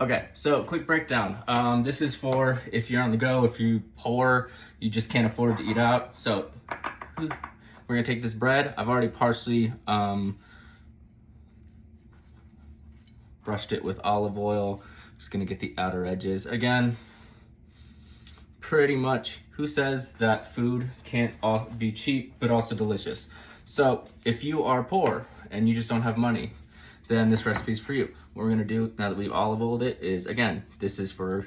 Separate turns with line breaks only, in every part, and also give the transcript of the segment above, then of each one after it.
Okay, so quick breakdown. This is for if you're on the go, if you're poor, you just can't afford to eat out. So we're gonna take this bread. I've already partially brushed it with olive oil. Just gonna get the outer edges. Again, pretty much, who says that food can't be cheap but also delicious? So if you are poor and you just don't have money, then this recipe is for you. What we're gonna do now that we've olive oiled it is, again, this is for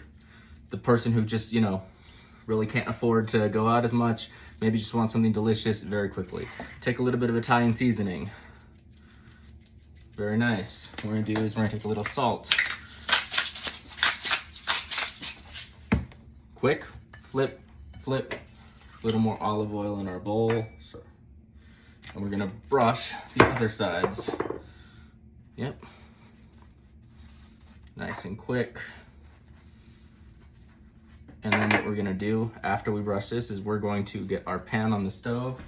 the person who just, really can't afford to go out as much, maybe just want something delicious very quickly. Take a little bit of Italian seasoning. Very nice. What we're gonna do is we're gonna take a little salt. Quick, flip, flip. A little more olive oil in our bowl. So, and we're gonna brush the other sides. Yep. Nice and quick. And then what we're gonna do after we brush this is we're going to get our pan on the stove.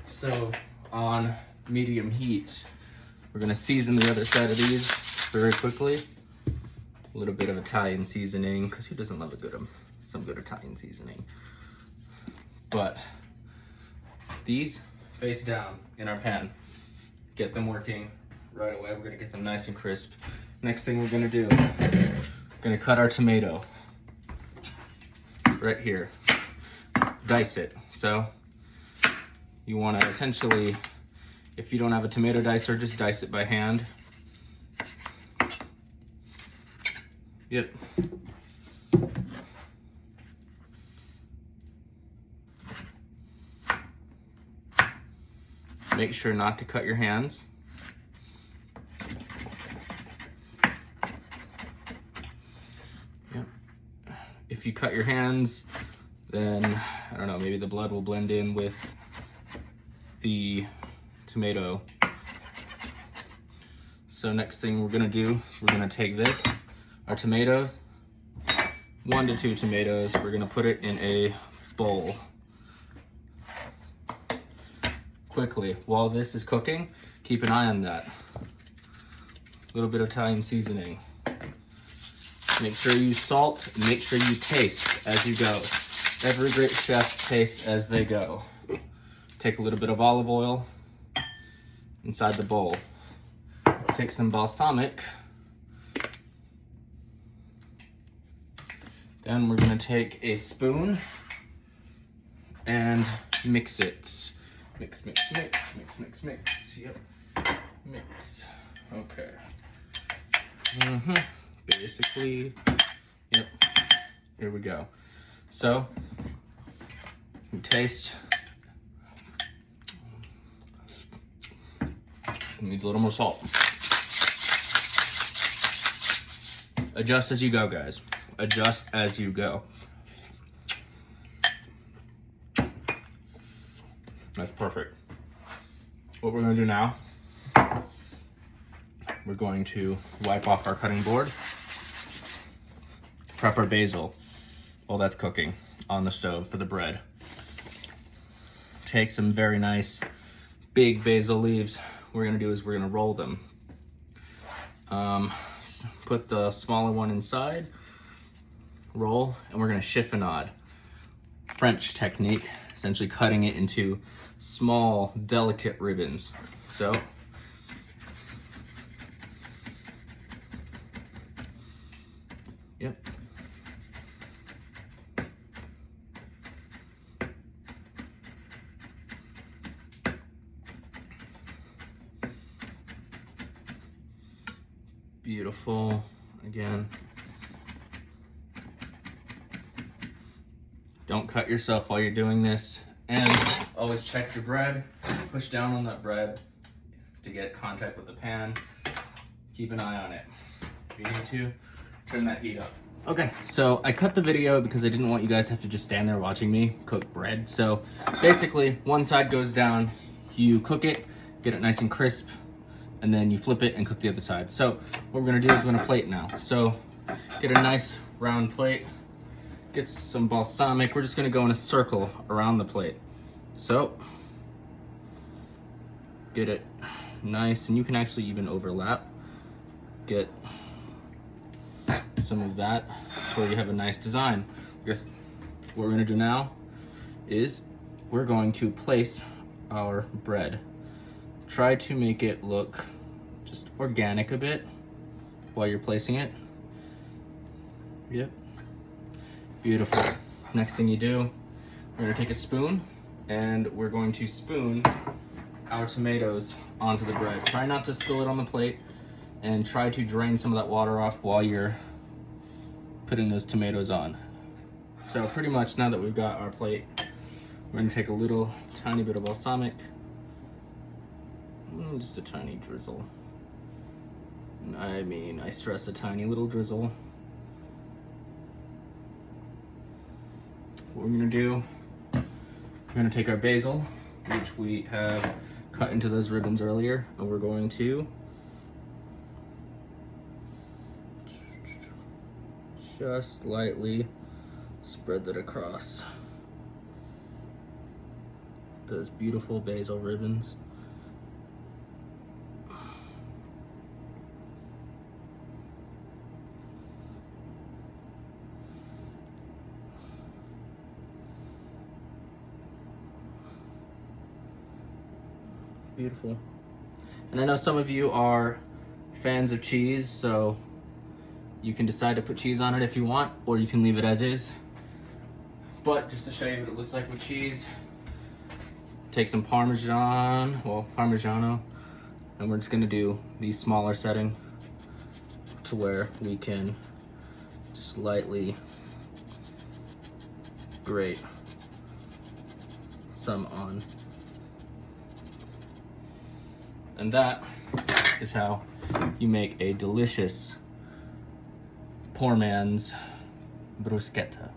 Stove on medium heat. We're gonna season the other side of these very quickly. A little bit of Italian seasoning, because who doesn't love some good Italian seasoning? But these face down in our pan. Get them working right away. We're gonna get them nice and crisp. Next thing we're gonna do, we're gonna cut our tomato right here. Dice it. So you wanna essentially, if you don't have a tomato dicer, just dice it by hand. Yep. Make sure not to cut your hands. Yep. If you cut your hands, then, I don't know, maybe the blood will blend in with the tomato. So next thing we're gonna do, we're gonna take this, our tomato, 1 to 2 tomatoes, we're gonna put it in a bowl. Quickly, while this is cooking, keep an eye on that. A little bit of Italian seasoning. Make sure you salt, and make sure you taste as you go. Every great chef tastes as they go. Take a little bit of olive oil inside the bowl. Take some balsamic. Then we're gonna take a spoon and mix it. Mix, mix, mix, mix, mix, mix. Yep. Mix. Okay. Basically, yep. Here we go. So, you taste. Needs a little more salt. Adjust as you go, guys. Adjust as you go. That's perfect. What we're gonna do now, we're going to wipe off our cutting board, prep our basil while that's cooking on the stove for the bread. Take some very nice big basil leaves. What we're gonna do is we're gonna roll them. Put the smaller one inside, roll, and we're gonna chiffonade. French technique, essentially cutting it into small, delicate ribbons. So, yep. Beautiful, again. Don't cut yourself while you're doing this. And always check your bread. Push down on that bread to get contact with the pan. Keep an eye on it. If you need to, turn that heat up. Okay, so I cut the video because I didn't want you guys to have to just stand there watching me cook bread. So basically, one side goes down, you cook it, get it nice and crisp, and then you flip it and cook the other side. So what we're gonna do is we're gonna plate now. So get a nice round plate. Get some balsamic. We're just gonna go in a circle around the plate. So, get it nice, and you can actually even overlap. Get some of that so you have a nice design. Just what we're gonna do now is we're going to place our bread. Try to make it look just organic a bit while you're placing it. Yep, beautiful. Next thing you do, we're gonna take a spoon and we're going to spoon our tomatoes onto the bread. Try not to spill it on the plate and try to drain some of that water off while you're putting those tomatoes on. So pretty much now that we've got our plate, we're gonna take a little tiny bit of balsamic, just a tiny drizzle. I mean, I stress a tiny little drizzle. What we're gonna do, we're gonna take our basil, which we have cut into those ribbons earlier, and we're going to just lightly spread that across those beautiful basil ribbons. Beautiful. And I know some of you are fans of cheese, so you can decide to put cheese on it if you want, or you can leave it as is. But just to show you what it looks like with cheese, take some Parmesan, Parmigiano, and we're just gonna do the smaller setting to where we can just lightly grate some on. And that is how you make a delicious poor man's bruschetta.